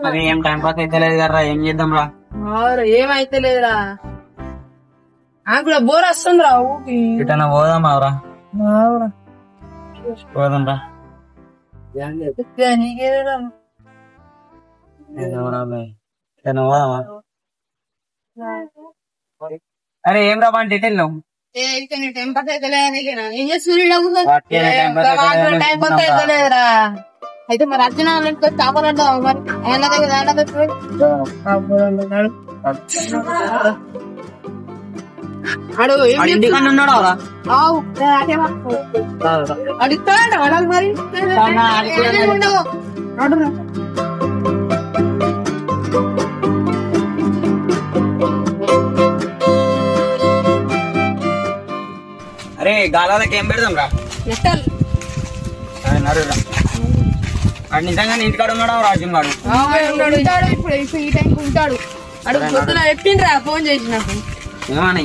మరి ఏం time pass అయితే లేదు కదా, ఏం చేద్దాం రా? ఏమైతే లేదురా, నాకు కూడా బోర్ వస్తుంది రా. ఊకి ఇటన్నా పోదాం అవరా, పోదాం రా. అరే ఏం రా బాగా డీటెయిల్ టైం పాస్ అయితే లేదు. ఏం చేస్తున్నా టైం పాస్ అయితే లేదురా. అయితే మరి అర్జున చేపలంటా మరి ఆయన దగ్గర ఇంటికన్నా ఉన్నాడు అవరా? అడుగుతాడు అడలు మరి అరే గాలాలకి ఏం పెడదాం రా? నడురా. అది నిజంగానే ఇంటికాడ ఉన్నాడు రాజు గారు? ఇప్పుడు ఈ టైంకి ఉంటాడు. అడుగు పొద్దున చెప్పిండ్రా, ఫోన్ చేసి నాకు ఏమని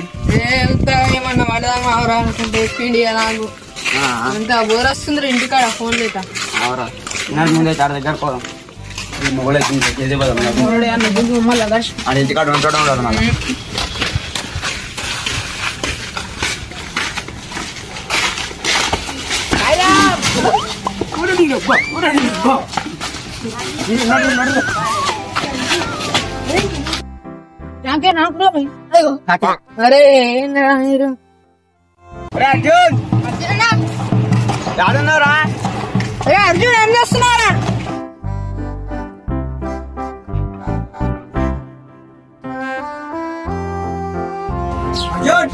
ఏమన్నా పడదామా అవరా అనుకుంటే చెప్పిండి నాకు. అంతా బోర్ వస్తుంది ఇంటికాడ ఫోన్ లేక. అవరా ముందే చాడ దగ్గర పోదాం, మొగలే పోదాం. అది ఇంటికాడ ఉంటాడు ఉండదు మళ్ళీ. అరే మీరు అర్జున్ యాడున్నారా? అర్జున్ ఏం చేస్తున్నారా? అర్జున్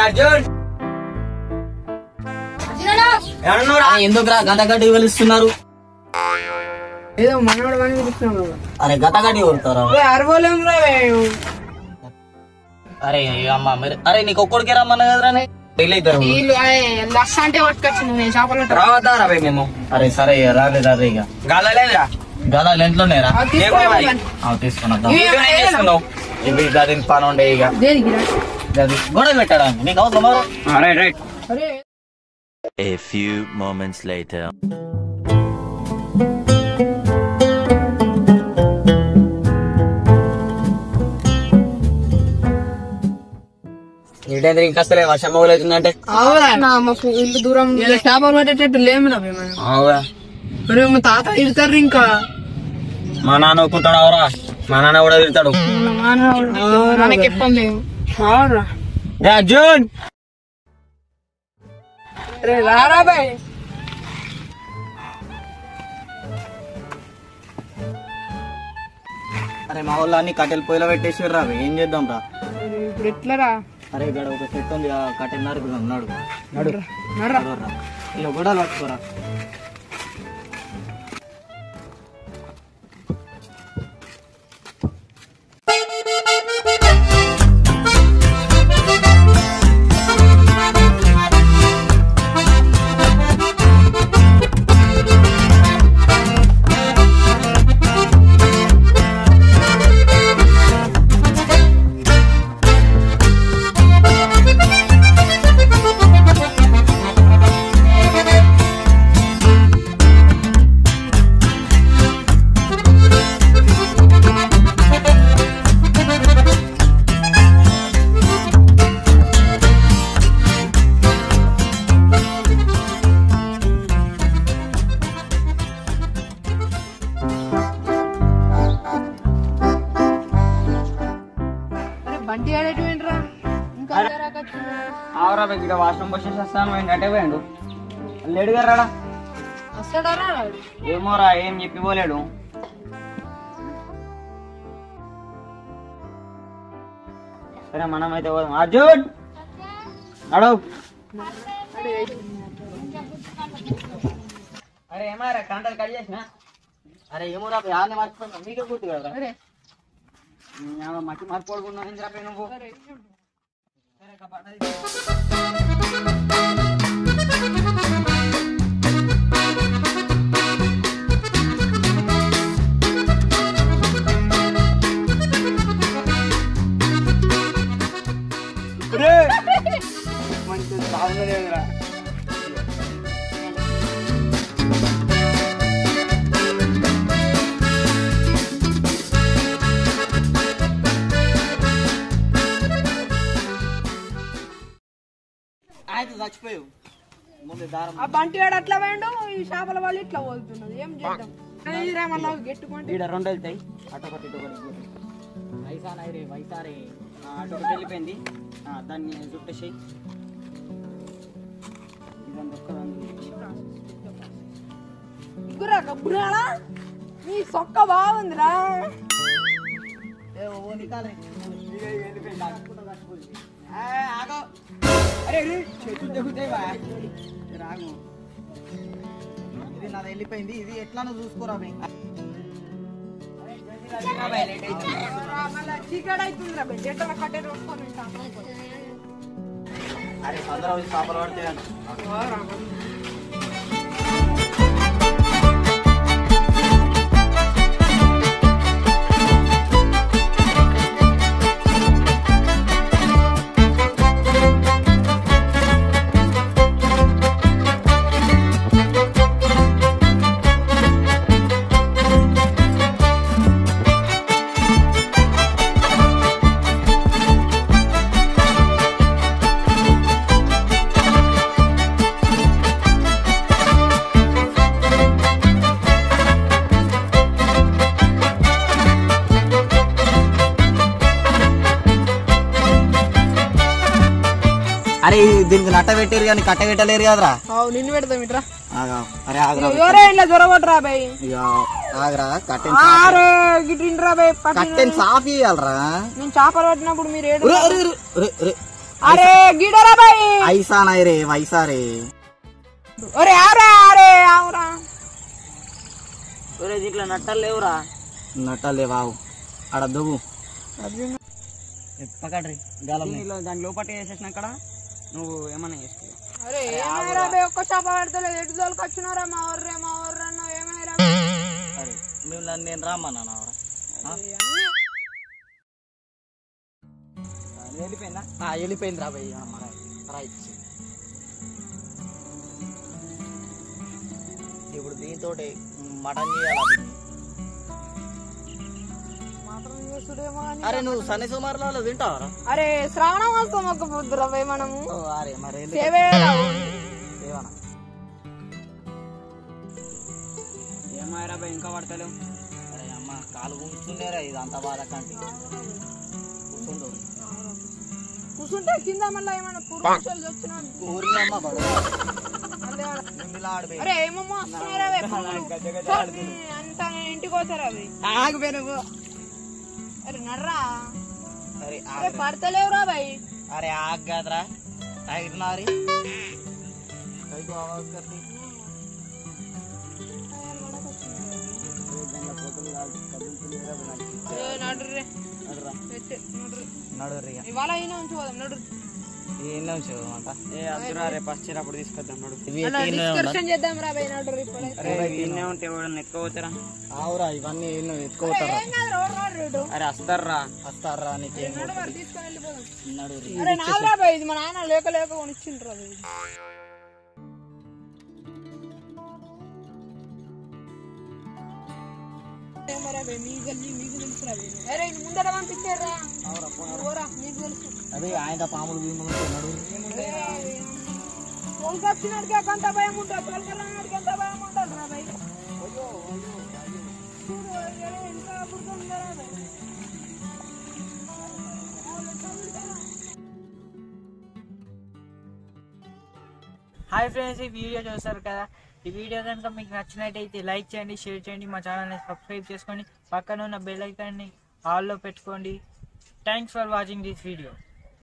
అర్జున్ ఎందుకురా గతగడ్డి వెలుస్తున్నారు? ఏదో మనవాడు అని పిలుస్తున్నాం. అరే గతగడ్డి కొడతారా? అరవలేం రా. అరే అమ్మ మరి, అరే నీకు ఒక్కడికే రమ్మన్నా కదరా? లక్ష అంటే పట్టుకొచ్చింది చేపలు రావద్దారా మేము? అరే సరే రాలేదు. అరే ఇక గలలేదురా, గలాలు ఎంట్లోనేరా? తీసుకున్నావు ఇవి గది పని ఉండే ఇక గది గొడవ పెట్టడానికి నీకు అవసరం. Right. A few moments later. ఏంటంటే ఇంకా అసలే వర్షం మొదలవుతుందంటే ఇల్లు దూరం చేపలు పట్టేటట్టు లేము. మా తాత తిడతారు. ఇంకా మా నాన్న ఒప్పుకుంటాడు అవరా? మా నాన్న కూడా తిడతాడు. అర్జున్ రారా బాయ్. అరే మా వాళ్ళు అన్ని కట్టెలు పొయ్యిలో పెట్టేసి రా, ఏం చేద్దాం రా? ఇప్పుడు ఎట్లా రా? అరే ఇక్కడ ఒక చెట్టు ఉంది, కట్టెలు నరుకుదాం. నడు ఇలా గొడవలు పట్టుకోరా. బండి ఆడేటివేంట్రా? ఇంకా ఆవరా ఇక్కడ వాష్రూమ్ వచ్చేసి వస్తాను. ఏంటంటే పోయాడు లేడు గారా? వస్తాడారా? ఏమోరా, ఏం చెప్పిపోలేడు. సరే మనం అయితే పోదాం. అర్జున్ నడు. అరే ఏమారా కాంటాలు కట్ చేసిన? అరే ఏమోరా యాన్ని మర్చిపోయినా, మీకే గుర్తు కదా? మట్టి మర్చిపోకుండా ఏం చెప్పే నువ్వు? మంచి సాగులేదురా. చచ్చిపోయావు ముందు దారం ఆ బంటి వాడు అట్లా పోయిండు ఈ చేపల వాళ్ళు ఇట్లా పోతున్నది ఏం చేద్దాం మళ్ళీ గెట్టుకుంటే ఈడ రెండు వెళ్తాయి అటు ఒకటి ఇటు ఒకటి వైసారే వైసారే అటు ఒకటి వెళ్ళిపోయింది దాన్ని చుట్టేసి ఇదంతా ఒక్కదాన్ని గుర్రా కబ్బురాడా నీ సొక్క బాగుందిరా అరే చేతులు తెగుతాయి రాగు ఇది నాది వెళ్ళిపోయింది ఇది ఎట్లానో చూసుకోరా చీకటి అవుతుందిరా జెట్ట కట్టే రోడ్కొని అరే అందరూ చేపలు పడితే అరే దీనికి నట్ట పెట్టారు కానీ కట్ట పెట్టలేరు కదరా నిన్ను పెడతాం ఇట్రా అరే ఆగరా ఎవరే ఇంట్లో జ్వరగొట్టరా బాయ్ ఆగరా కట్టెన్ గిట్టిండ్రా బాయ్ కట్టెన్ సాఫ్ చేయాలరా నేను చేపలు పట్టినప్పుడు మీరు అరే గిడరా బాయ్ ఐసానాయి రే వైసారే ఒరే ఆరే ఆరే ఆవురా ఒరే దీంట్లో నట్టలు లేవురా నట్టలు లేవావు ఆడ దువ్వు పక్కడ్రి దాని లోపల వేసేసిన అక్కడ నువ్వు ఏమన్నా చేసుకో అరే ఏమైనా బాయ్ ఒక్క చేప పడతలేదు ఎటు తోలుకు వచ్చినారా మా ఊర్రే అన్నావు ఏమైనా సరే మేము నేను రామన్నా వెళ్ళిపోయిందా వెళ్ళిపోయింది రా భయ్ రైట్ ఇప్పుడు దీంతో మటన్ చేయాలి అరే నువ్వు శని సుమారులో తింటావరా అరే శ్రావణ మాసం ఒక పొద్దురా బాయ్ మనము అరే మరి ఏమాయరా బాయ్ ఇంకా పడతలేవు అరే అమ్మ కాలు కూర్చుండేరా ఇది అంత బాధ కంటే కూర్చుండు కూర్చుంటే కింద మళ్ళీ ఏమైనా పురుగులు వచ్చినా ఊరినమ్మ బడు అరే ఏమమ్మా వస్తున్నాయిరా అంత ఇంటికి పోతారా అవి ఆగిపోయినావు అరే నర్రా అరే అరే పడతలేవురా బాయ్ అరే ఆగ్ కాదురా ఆగినారి ఇవాళ అయినా ఉంచి పోదాం నడు అప్పుడు తీసుకొద్దాం డిస్కషన్ చేద్దాం రా బాయ్ నడు ఉంటే ఎత్తుకోవచ్చురా అవురా ఇవన్నీ ఎత్తుకోతారా అరే వస్తారా నీకేం తీసుకొని వెళ్ళిపోదాం అరే నాలుగు రా బాయ్ ఇది మా నాన్న లేక లేక కొనిచ్చిండ్రా బాయ్ అరే ముందర పంపించారా మీకు తెలుసు అదే ఆయన పాములు తోలుకొచ్చినాడికి ఎంత భయం ఉంటుంది తోలుకెళ్ళడానికి ఎంత భయం ఉంటుంది రా భయ్ హాయ్ ఫ్రెండ్స్, ఈ వీడియో చూస్తారు కదా. ఈ వీడియో కనుక మీకు నచ్చినట్టయితే లైక్ చేయండి, షేర్ చేయండి, మా ఛానల్ని సబ్స్క్రైబ్ చేసుకోండి, పక్కన ఉన్న బెల్ ఐకాన్ని ఆల్లో పెట్టుకోండి. Thanks for watching this video.